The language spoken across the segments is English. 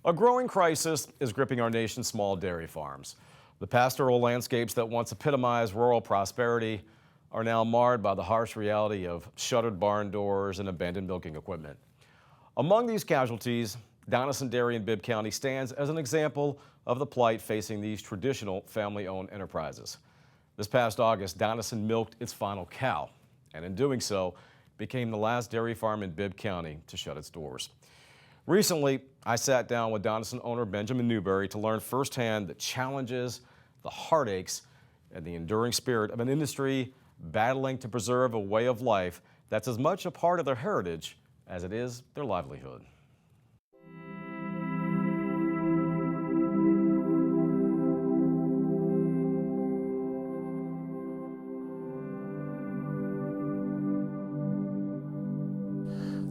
A growing crisis is gripping our nation's small dairy farms. The pastoral landscapes that once epitomized rural prosperity are now marred by the harsh reality of shuttered barn doors and abandoned milking equipment. Among these casualties, Donacin Dairy in Bibb County stands as an example of the plight facing these traditional family-owned enterprises. This past August, Donacin milked its final cow, and in doing so, became the last dairy farm in Bibb County to shut its doors. Recently, I sat down with Donacin owner Benjamin Newberry to learn firsthand the challenges, the heartaches, and the enduring spirit of an industry battling to preserve a way of life that's as much a part of their heritage as it is their livelihood.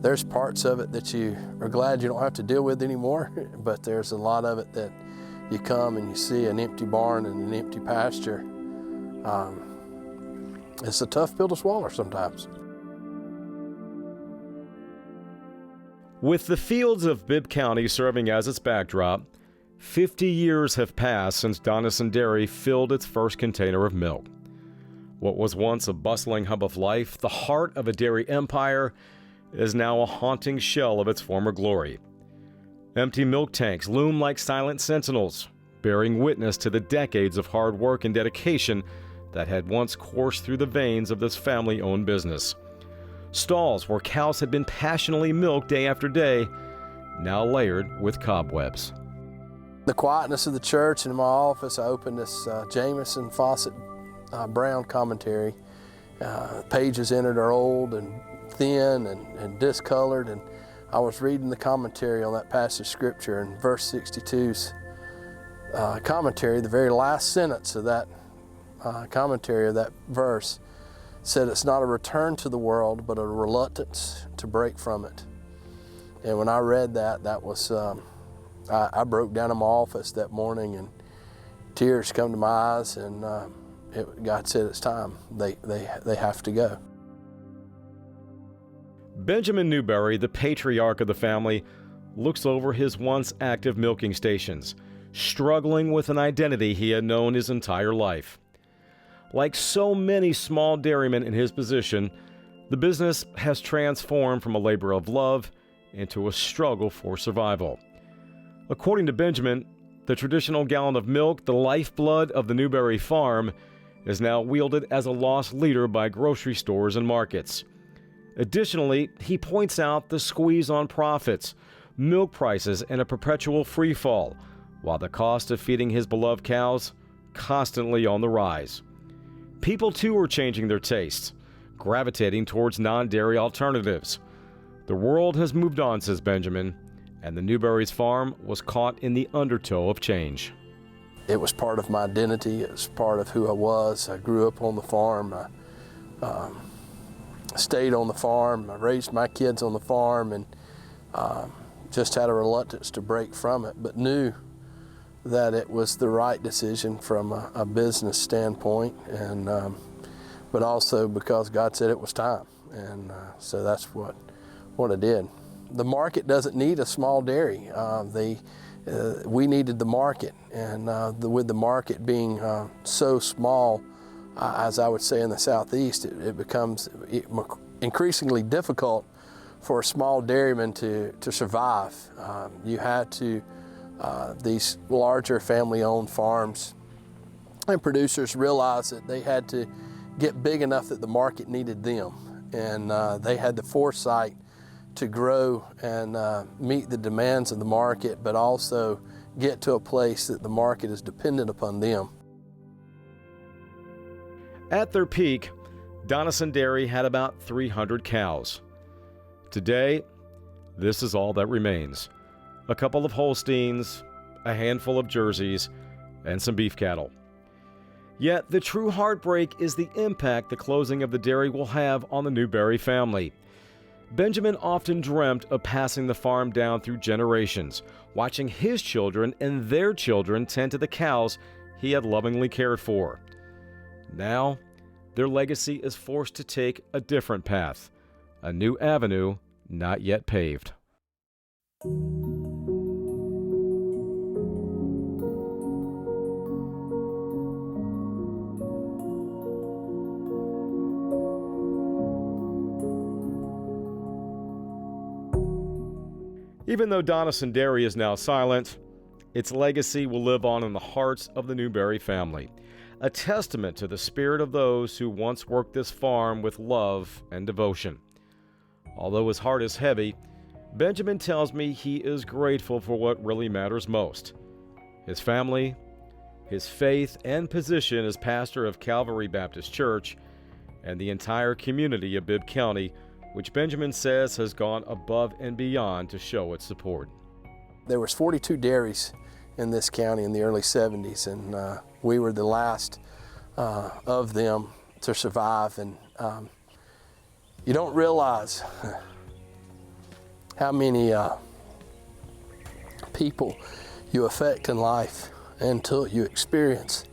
There's parts of it that you are glad you don't have to deal with anymore, but there's a lot of it that you come and you see an empty barn and an empty pasture. It's a tough pill to swallow sometimes. With the fields of Bibb County serving as its backdrop, 50 years have passed since Donacin Dairy filled its first container of milk. What was once a bustling hub of life, the heart of a dairy empire, is now a haunting shell of its former glory. Empty milk tanks loom like silent sentinels, bearing witness to the decades of hard work and dedication that had once coursed through the veins of this family-owned business. Stalls where cows had been passionately milked day after day, now layered with cobwebs. The quietness of the church, and in my office I opened this Jameson Fawcett Brown commentary. Pages in it are old and thin and discolored, and I was reading the commentary on that passage of scripture, and verse 62's commentary, the very last sentence of that commentary of that verse said, "It's not a return to the world, but a reluctance to break from it." And when I read that, that was I broke down in my office that morning, and tears come to my eyes, and God said it's time. They have to go. Benjamin Newberry, the patriarch of the family, looks over his once active milking stations, struggling with an identity he had known his entire life. Like so many small dairymen in his position, the business has transformed from a labor of love into a struggle for survival. According to Benjamin, the traditional gallon of milk, the lifeblood of the Newberry farm, is now wielded as a lost leader by grocery stores and markets. Additionally, he points out the squeeze on profits, milk prices in a perpetual free fall, while the cost of feeding his beloved cows constantly on the rise. People too are changing their tastes, gravitating towards non-dairy alternatives. The world has moved on, says Benjamin, and the Newberry's farm was caught in the undertow of change. It was part of my identity. It was part of who I was. I grew up on the farm. I stayed on the farm. I raised my kids on the farm, and just had a reluctance to break from it, but knew that it was the right decision from a business standpoint, and but also because God said it was time, and so that's what I did. The market doesn't need a small dairy. We needed the market, and with the market being so small, as I would say in the Southeast, it becomes increasingly difficult for a small dairyman to survive. You had to, these larger family-owned farms and producers realized that they had to get big enough that the market needed them, and they had the foresight to grow and meet the demands of the market, but also get to a place that the market is dependent upon them. At their peak, Donacin Dairy had about 300 cows. Today, this is all that remains. A couple of Holsteins, a handful of Jerseys, and some beef cattle. Yet the true heartbreak is the impact the closing of the dairy will have on the Newberry family. Benjamin often dreamt of passing the farm down through generations, watching his children and their children tend to the cows he had lovingly cared for. Now, their legacy is forced to take a different path, a new avenue not yet paved. Even though Donacin Dairy is now silent, its legacy will live on in the hearts of the Newberry family, a testament to the spirit of those who once worked this farm with love and devotion. Although his heart is heavy, Benjamin tells me he is grateful for what really matters most: his family, his faith, and position as pastor of Calvary Baptist Church, and the entire community of Bibb County, which Benjamin says has gone above and beyond to show its support. There was 42 dairies in this county in the early 70s, and we were the last of them to survive. And you don't realize how many people you affect in life until you experience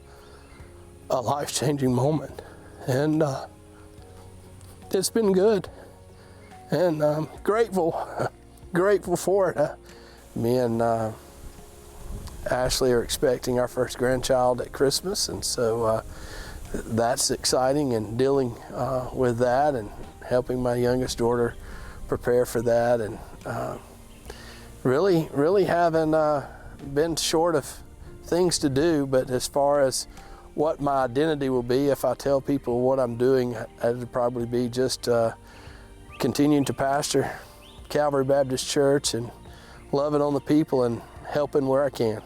a life-changing moment. And it's been good, and I'm grateful for it. Me and Ashley are expecting our first grandchild at Christmas, and so that's exciting, and dealing with that and helping my youngest daughter prepare for that, and really haven't been short of things to do. But as far as what my identity will be, if I tell people what I'm doing, it'd probably be just continuing to pastor Calvary Baptist Church and loving on the people and helping where I can.